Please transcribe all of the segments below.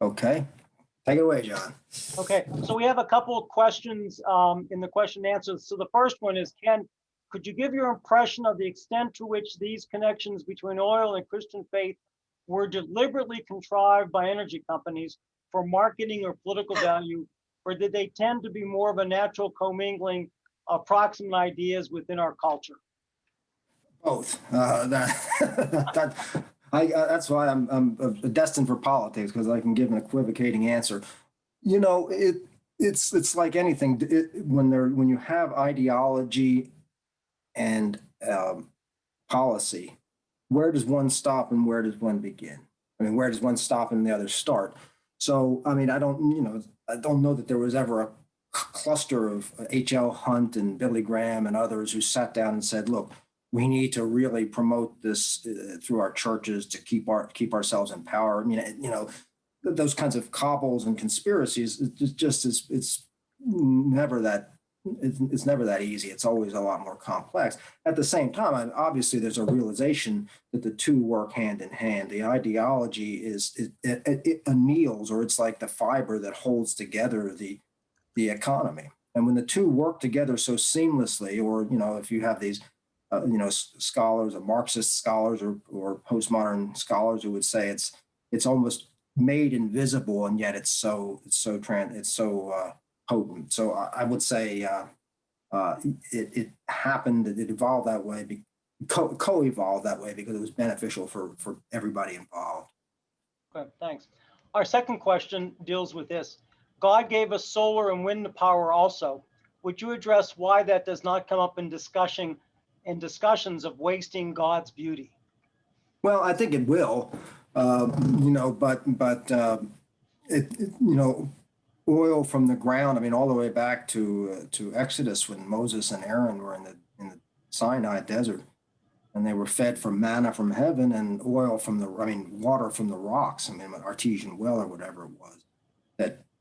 Okay, take it away, John. Okay, so we have a couple of questions in the question and answers. So the first one is, Ken, could you give your impression of the extent to which these connections between oil and Christian faith were deliberately contrived by energy companies for marketing or political value, or did they tend to be more of a natural commingling of proximate ideas within our culture? Both. That's why I'm destined for politics, because I can give an equivocating answer. You know, it's like anything. When you have ideology and policy, where does one stop and where does one begin? I mean, where does one stop and the other start? So, I mean, I don't know that there was ever a cluster of H.L. Hunt and Billy Graham and others who sat down and said, "Look, we need to really promote this through our churches to keep ourselves in power." I mean, those kinds of cabals and conspiracies. It's never that. It's never that easy. It's always a lot more complex. At the same time, obviously, there's a realization that the two work hand in hand. The ideology it anneals, or it's like the fiber that holds together the economy. And when the two work together so seamlessly, or if you have these, scholars, or Marxist scholars, or postmodern scholars who would say it's almost made invisible, and yet it's so potent. So I would say it happened. It evolved that way, co-evolved that way, because it was beneficial for everybody involved. Okay, thanks. Our second question deals with this. God gave us solar and wind power also. Would you address why that does not come up in discussions of wasting God's beauty? Well, I think it will, but oil from the ground. I mean, all the way back to Exodus, when Moses and Aaron were in the Sinai desert, and they were fed from manna from heaven and water from the rocks. I mean, an artesian well or whatever it was.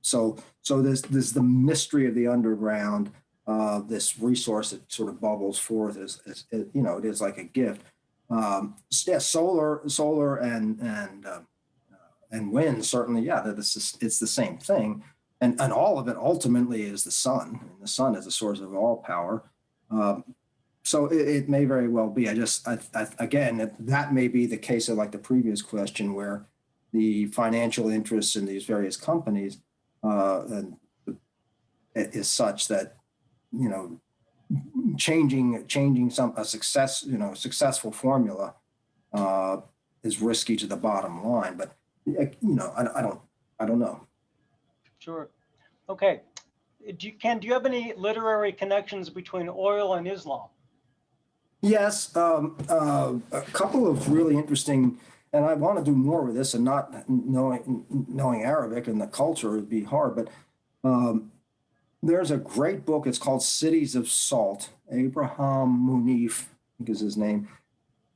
So there's the mystery of the underground, this resource that sort of bubbles forth as it is like a gift. Solar and wind, certainly, yeah, it's the same thing. And all of it ultimately is the sun. And the sun is the source of all power. So it may very well be. Again, that may be the case of, like the previous question, where the financial interests in these various companies is such that changing a successful formula is risky to the bottom line. But I don't know. Sure. Okay. Ken, do you have any literary connections between oil and Islam? Yes, a couple of really interesting, and I want to do more with this, and not knowing Arabic and the culture would be hard, but there's a great book. It's called Cities of Salt. Abraham Munif, I think is his name,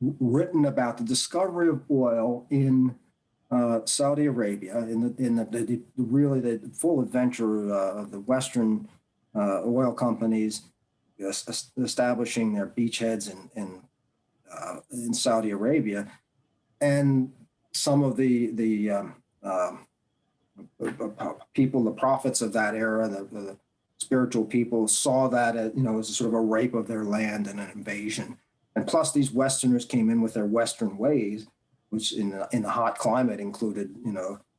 written about the discovery of oil in Saudi Arabia, in the full adventure of the Western oil companies establishing their beachheads in Saudi Arabia, and some of the people, the prophets of that era, the spiritual people, saw that as a sort of a rape of their land and an invasion. And plus, these Westerners came in with their Western ways, which in the hot climate included,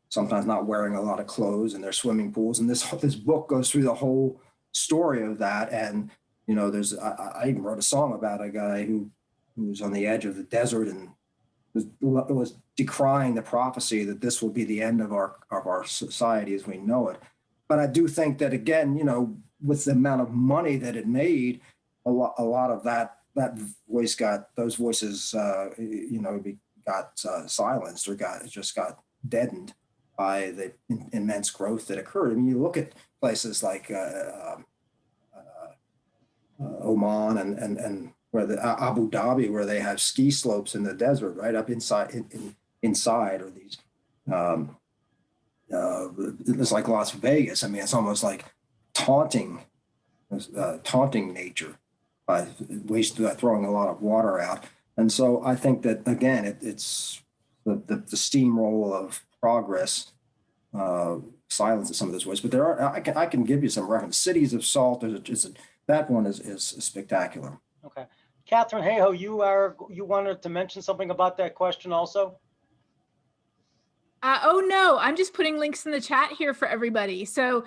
sometimes not wearing a lot of clothes in their swimming pools. And this book goes through the whole story of that. And I even wrote a song about a guy who was on the edge of the desert and was decrying the prophecy that this will be the end of our society as we know it. But I do think that, again, with the amount of money that it made, a lot of those voices got silenced, or got deadened by the immense growth that occurred. I mean, you look at places like Oman and where Abu Dhabi, where they have ski slopes in the desert right up inside, or these it's like Las Vegas. I mean, it's almost like taunting nature by throwing a lot of water out. And so I think that, again, it's the steamroll of progress silence of some of those voices. But there are, I can give you some reference. Cities of Salt, that one is spectacular. Okay. Catherine Hayhoe, you wanted to mention something about that question also? Oh no, I'm just putting links in the chat here for everybody. So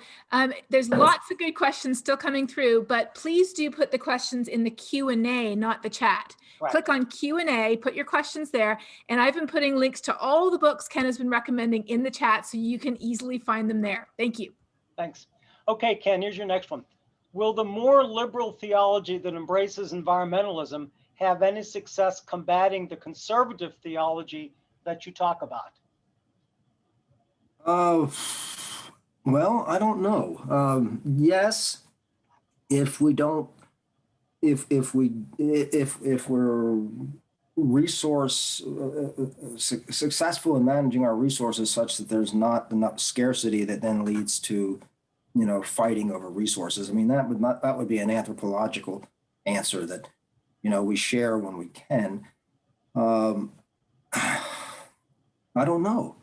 there's lots of good questions still coming through, but please do put the questions in the Q&A, not the chat. Right. Click on Q&A, put your questions there. And I've been putting links to all the books Ken has been recommending in the chat so you can easily find them there. Thank you. Thanks. Okay, Ken, here's your next one. Will the more liberal theology that embraces environmentalism have any success combating the conservative theology that you talk about? Well, I don't know. Yes, if we don't, if we're resource successful in managing our resources such that there's not enough scarcity that then leads to, fighting over resources. I mean, that would be an anthropological answer that, we share when we can. I don't know.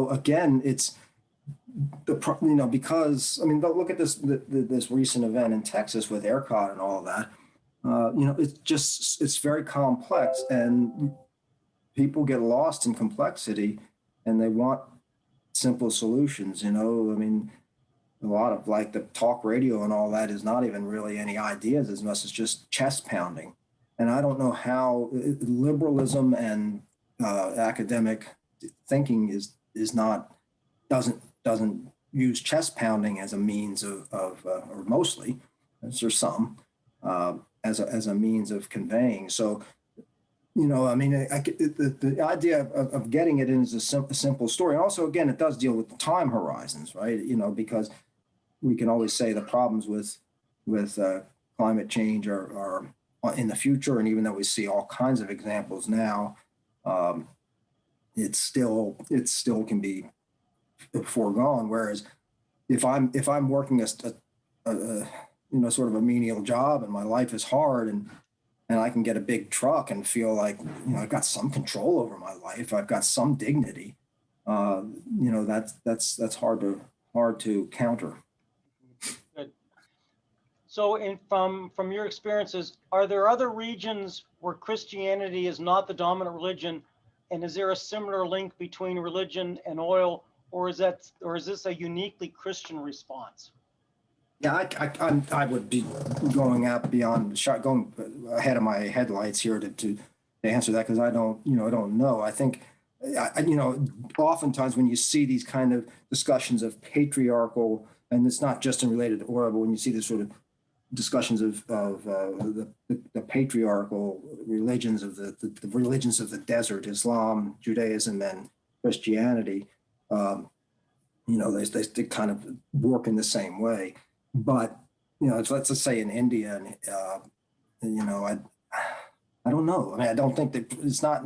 Again, it's because, I mean, look at this recent event in Texas with ERCOT and all of that. It's very complex, and people get lost in complexity and they want simple solutions. I mean, a lot of like the talk radio and all that is not even really any ideas as much as just chest pounding. And I don't know how liberalism and academic thinking doesn't use chest pounding as a means of or mostly, there's some, as a means of conveying. So, I mean, the idea of getting it in is a simple story. And also, again, it does deal with the time horizons, right? Because we can always say the problems with climate change are in the future, and even though we see all kinds of examples now, it still can be foregone. Whereas if I'm working a sort of a menial job and my life is hard, and I can get a big truck and feel like I've got some control over my life, I've got some dignity, that's hard to counter. Good. So from your experiences, are there other regions where Christianity is not the dominant religion? And is there a similar link between religion and oil, or is this a uniquely Christian response? Yeah, I would be going ahead of my headlights here to answer that, because I don't know. I think, oftentimes when you see these kind of discussions of patriarchal, and it's not just related to oil, but when you see this sort of discussions of the patriarchal religions of the religions of the desert, Islam, Judaism, and Christianity, they kind of work in the same way. But let's just say in India, and I don't know. I mean, I don't think that it's not.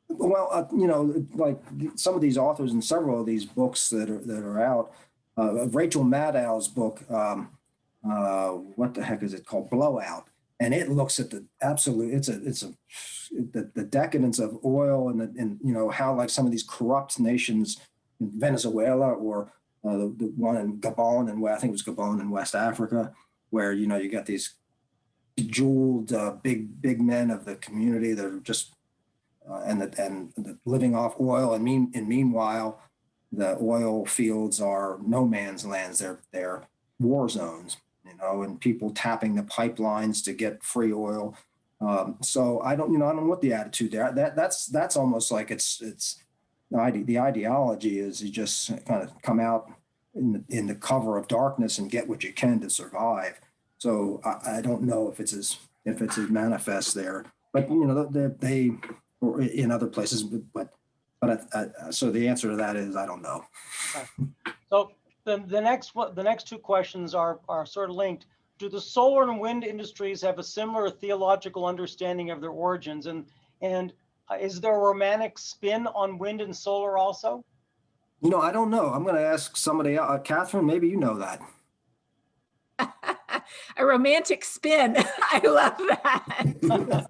Well, like some of these authors in several of these books that are out. Rachel Maddow's book, what the heck is it called? Blowout. And it looks at the absolute, the decadence of oil and how like some of these corrupt nations, Venezuela or the one in Gabon, and I think it was Gabon in West Africa, where, you got these bejeweled big men of the community that are just, and living off oil. And meanwhile, the oil fields are no man's lands. They're war zones, and people tapping the pipelines to get free oil. So I don't know what the attitude there. That's almost like it's the ideology is you just kind of come out in the cover of darkness and get what you can to survive. So I don't know if it's as manifest there, but they or in other places, but so the answer to that is I don't know. So the next two questions are sort of linked. Do the solar and wind industries have a similar theological understanding of their origins, and is there a romantic spin on wind and solar also? I don't know. I'm going to ask somebody else. Catherine, maybe you know that. A romantic spin. I love that.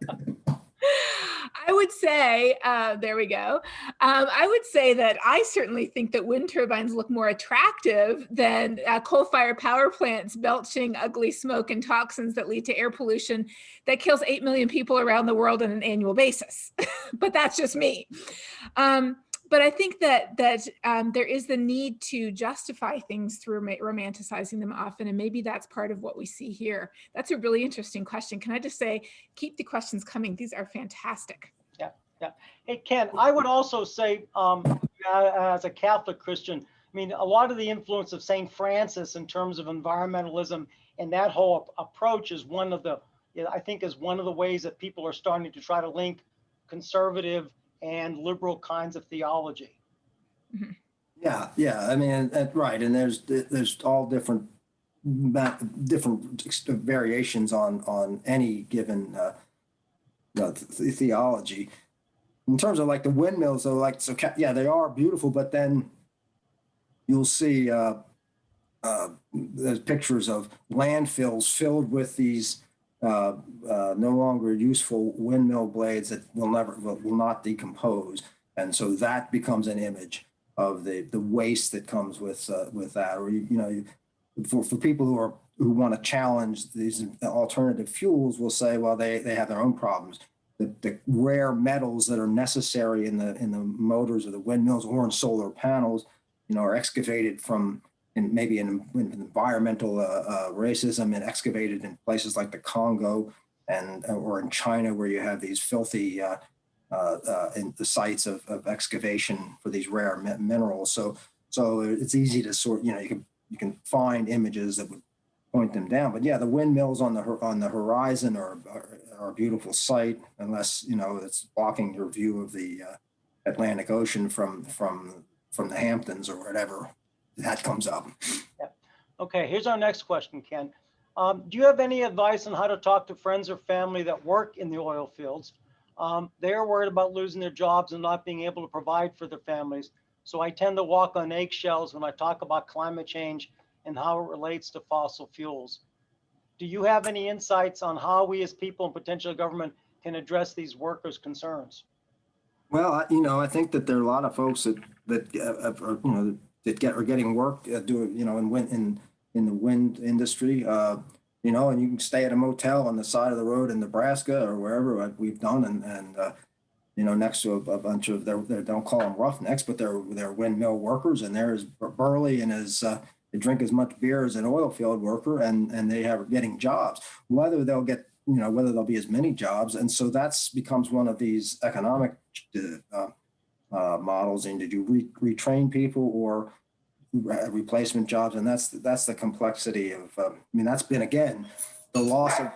I would say, there we go. I would say that I certainly think that wind turbines look more attractive than coal-fired power plants belching ugly smoke and toxins that lead to air pollution that kills 8 million people around the world on an annual basis. But that's just me. But I think that there is the need to justify things through romanticizing them often, and maybe that's part of what we see here. That's a really interesting question. Can I just say, keep the questions coming. These are fantastic. Yeah, yeah. Hey, Ken, I would also say, as a Catholic Christian, I mean, a lot of the influence of St. Francis in terms of environmentalism and that whole approach is one of the, I think, is one of the ways that people are starting to try to link conservative and liberal kinds of theology. Mhm. Yeah, yeah. I mean, right. And there's all different variations on any given theology. In terms of like the windmills, though, like so, yeah, they are beautiful. But then you'll see there's pictures of landfills filled with these no longer useful windmill blades that will not decompose, and so that becomes an image of the waste that comes with that. Or for people who want to challenge these alternative fuels, will say, well, they have their own problems. The rare metals that are necessary in the motors of the windmills or in solar panels, are excavated from maybe in environmental racism and excavated in places like the Congo or in China, where you have these filthy in the sites of excavation for these rare minerals. So it's easy to sort. You can find images that would point them down. But yeah, the windmills on the horizon are a beautiful sight, unless it's blocking your view of the Atlantic Ocean from the Hamptons or whatever that comes up. Yeah. Okay, here's our next question, Ken. Do you have any advice on how to talk to friends or family that work in the oil fields? They are worried about losing their jobs and not being able to provide for their families. So I tend to walk on eggshells when I talk about climate change and how it relates to fossil fuels. Do you have any insights on how we as people and potential government can address these workers' concerns? Well, I think that there are a lot of folks that are getting work doing in the wind industry. And you can stay at a motel on the side of the road in Nebraska or wherever we've done, and next to a bunch of they don't call them roughnecks, but they're windmill workers, and they're as burly and as they drink as much beer as an oil field worker, and they are getting jobs. Whether they'll get whether there'll be as many jobs, and so that's becomes one of these economic models. And did you retrain people or replacement jobs? And that's the complexity of. That's been again the loss of.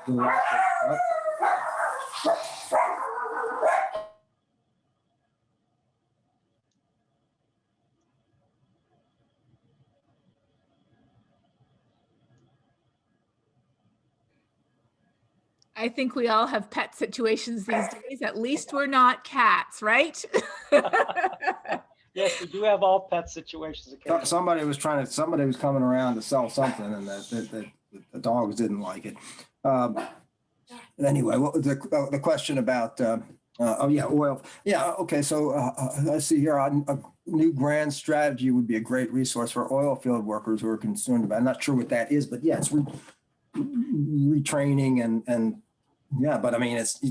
I think we all have pet situations these days. At least we're not cats, right? Yes, we do have all pet situations. Somebody was coming around to sell something, and the dogs didn't like it. Anyway, the question about oil. Yeah, okay. So I see here a new grand strategy would be a great resource for oil field workers who are concerned about. I'm not sure what that is, but yeah, it's retraining and yeah. But I mean, it's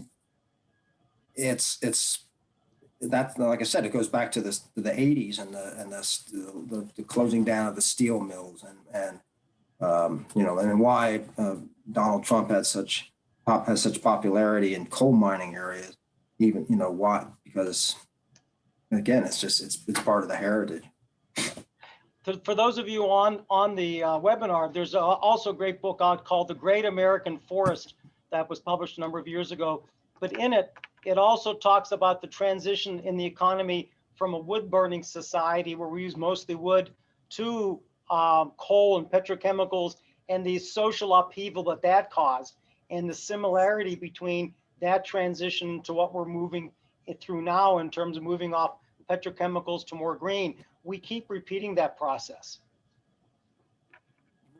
that's, like I said, it goes back to the 80s and the closing down of the steel mills and why Donald Trump has such popularity in coal mining areas, even why, because again, it's part of the heritage. For those of you on the webinar, there's also a great book out called The Great American Forest that was published a number of years ago. But in it also talks about the transition in the economy from a wood burning society where we use mostly wood to coal and petrochemicals, and the social upheaval that caused, and the similarity between that transition to what we're moving through now in terms of moving off petrochemicals to more green. We keep repeating that process.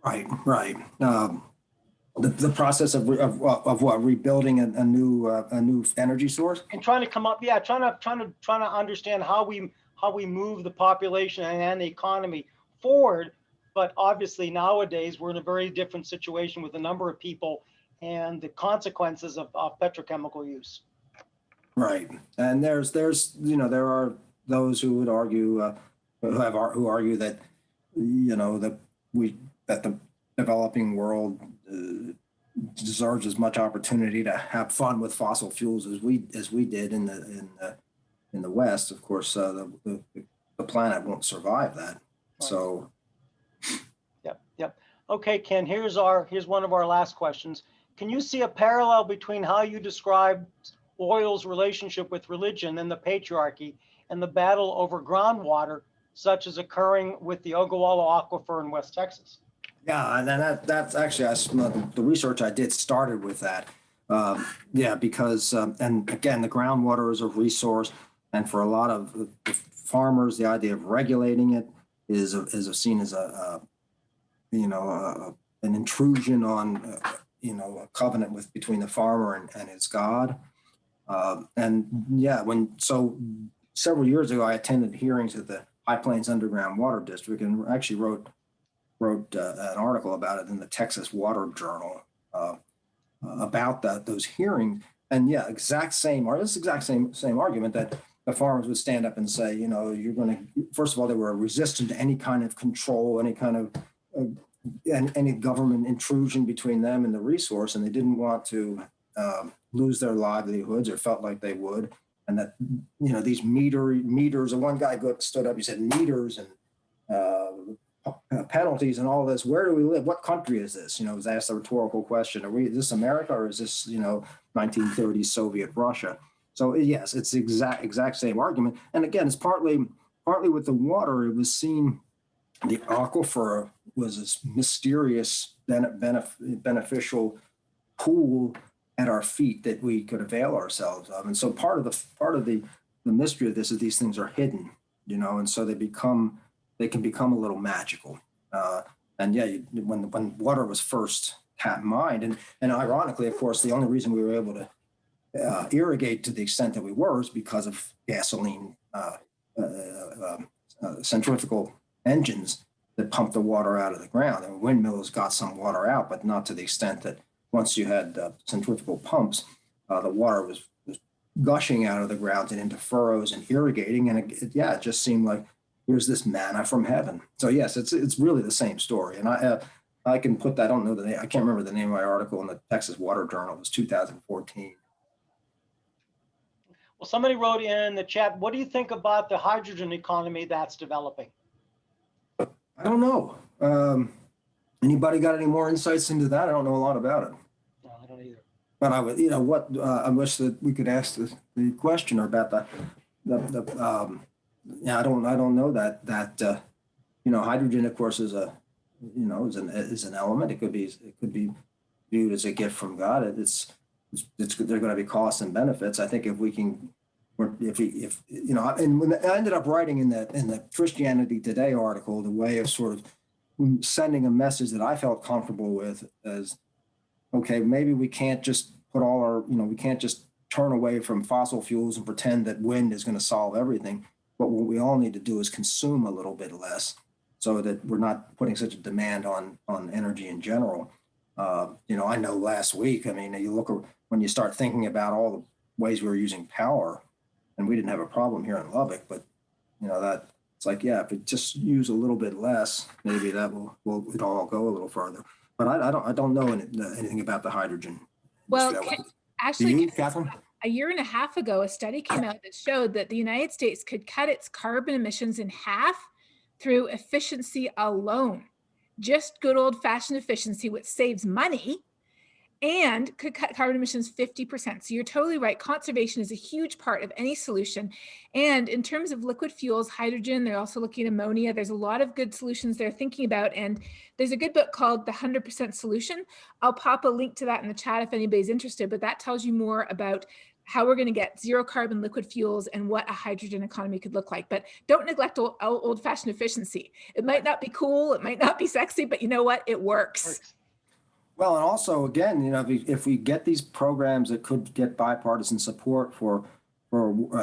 Right. The process of what, rebuilding a new energy source? And trying to come up, yeah, trying to understand how we move the population and the economy forward. But obviously nowadays we're in a very different situation with the number of people and the consequences of petrochemical use. Right. And there's there are those who would argue who argue that that the developing world deserves as much opportunity to have fun with fossil fuels as we did in the West. Of course, the planet won't survive that. So. Yep. Okay, Ken, here's one of our last questions. Can you see a parallel between how you describe oil's relationship with religion and the patriarchy and the battle over groundwater, such as occurring with the Ogallala Aquifer in West Texas? Yeah, and that's actually the research I did started with that. Because and again, the groundwater is a resource, and for a lot of farmers, the idea of regulating it is seen as an intrusion on a covenant between the farmer and his God. So several years ago, I attended hearings at the High Plains Underground Water District and actually wrote an article about it in the Texas Water Journal about those hearings. And yeah, this exact same argument that the farmers would stand up and say, you're going to, first of all, they were resistant to any kind of control, any kind of any government intrusion between them and the resource, and they didn't want to lose their livelihoods or felt like they would. And that, these meters, and one guy stood up, he said meters and penalties and all this. Where do we live? What country is this? Was asked a rhetorical question. Is this America or is this, 1930s Soviet Russia? So yes, it's the exact same argument. And again, it's partly with the water. It was seen the aquifer was this mysterious beneficial pool at our feet that we could avail ourselves of. And so part of the mystery of this is these things are hidden, and so they can become a little magical. And yeah, when water was first mined, and ironically, of course, the only reason we were able to irrigate to the extent that we were is because of gasoline centrifugal engines that pump the water out of the ground. And windmills got some water out, but not to the extent that once you had centrifugal pumps, the water was gushing out of the ground and into furrows and irrigating. And it just seemed like here's this manna from heaven. So yes, it's really the same story. And I can put that, I don't know the name, I can't remember the name of my article in the Texas Water Journal. It was 2014. Well, somebody wrote in the chat, what do you think about the hydrogen economy that's developing? I don't know. Anybody got any more insights into that? I don't know a lot about it. No, I don't either. But I would, I wish that we could ask the questioner about I don't know that hydrogen, of course, is an element. It could be viewed as a gift from God. There are going to be costs and benefits. I think if and when I ended up writing in the Christianity Today article, the way of sort of sending a message that I felt comfortable with as, okay, maybe we can't just we can't just turn away from fossil fuels and pretend that wind is going to solve everything. But what we all need to do is consume a little bit less so that we're not putting such a demand on energy in general. I know last week, you look when you start thinking about all the ways we were using power, and we didn't have a problem here in Lubbock, but that it's like, yeah, if it just use a little bit less, maybe that will all go a little further. But I don't know anything about the hydrogen. Well, actually, Catherine? A year and a half ago, a study came out that showed that the United States could cut its carbon emissions in half through efficiency alone. Just good old-fashioned efficiency, which saves money, and could cut carbon emissions 50%. So you're totally right. Conservation is a huge part of any solution. And in terms of liquid fuels, hydrogen, they're also looking at ammonia. There's a lot of good solutions they're thinking about. And there's a good book called The 100% Solution. I'll pop a link to that in the chat if anybody's interested, but that tells you more about how we're going to get zero carbon liquid fuels and what a hydrogen economy could look like. But don't neglect old-fashioned efficiency. It might not be cool, it might not be sexy, but you know what? It works. Well, and also, again, if we get these programs that could get bipartisan support for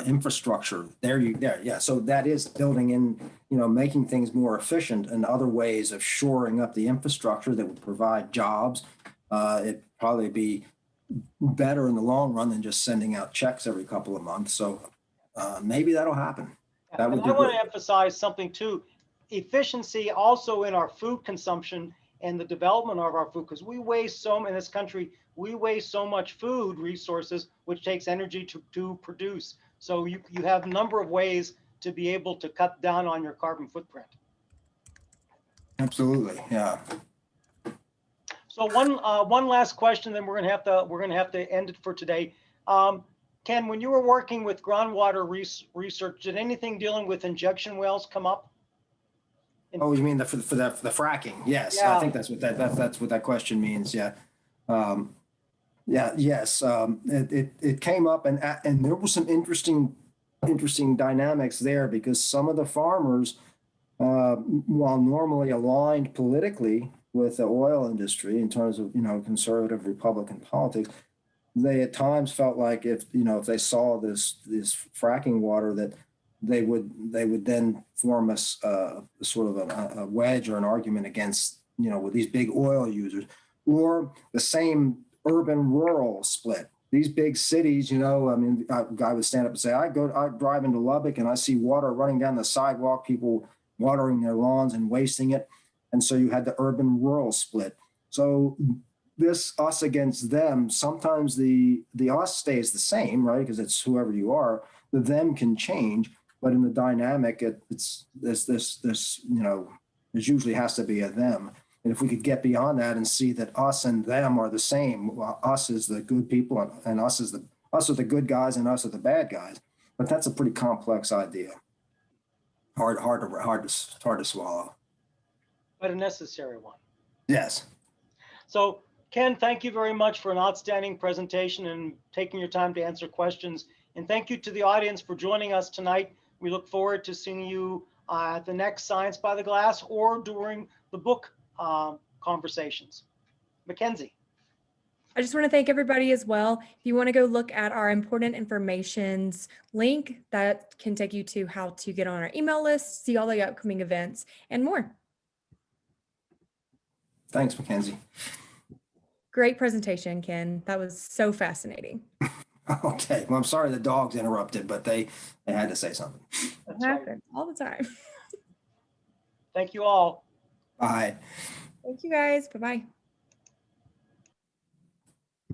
infrastructure, yeah. So that is building in, making things more efficient and other ways of shoring up the infrastructure that would provide jobs. It'd probably be better in the long run than just sending out checks every couple of months. So maybe that'll happen. That And would I be want good. to emphasize something too, efficiency also in our food consumption and the development of our food, because we waste in this country, we waste so much food resources, which takes energy to produce. So you have a number of ways to be able to cut down on your carbon footprint. Absolutely, yeah. So one last question, then we're gonna have to end it for today. Ken, when you were working with groundwater research, did anything dealing with injection wells come up? Oh, you mean for the fracking? Yes, I Yeah. think that's what that question means. Yeah. Yeah, yes. It came up, and there was some interesting dynamics there, because some of the farmers, while normally aligned politically with the oil industry in terms of, conservative Republican politics, they at times felt like if they saw this fracking water, that they would then form a sort of a wedge or an argument against, with these big oil users, or the same urban rural split. These big cities, I mean, a guy would stand up and say, I drive into Lubbock and I see water running down the sidewalk, people watering their lawns and wasting it. And so you had the urban rural split. So this us against them, sometimes the us stays the same, right? Because it's whoever you are. The them can change, but in the dynamic, it's this, there usually has to be a them. And if we could get beyond that and see that us and them are the same, well, us is the good people, and us are the good guys, and us are the bad guys. But that's a pretty complex idea. Hard to swallow. But a necessary one. Yes. So Ken, thank you very much for an outstanding presentation and taking your time to answer questions. And thank you to the audience for joining us tonight. We look forward to seeing you at the next Science by the Glass or during the book conversations. Mackenzie. I just want to thank everybody as well. If you want to go look at our important informations link, that can take you to how to get on our email list, see all the upcoming events, and more. Thanks, Mackenzie. Great presentation, Ken. That was so fascinating. Okay. Well, I'm sorry the dogs interrupted, but they had to say something. It happens all the time. Thank you all. Bye. Thank you guys. Bye-bye.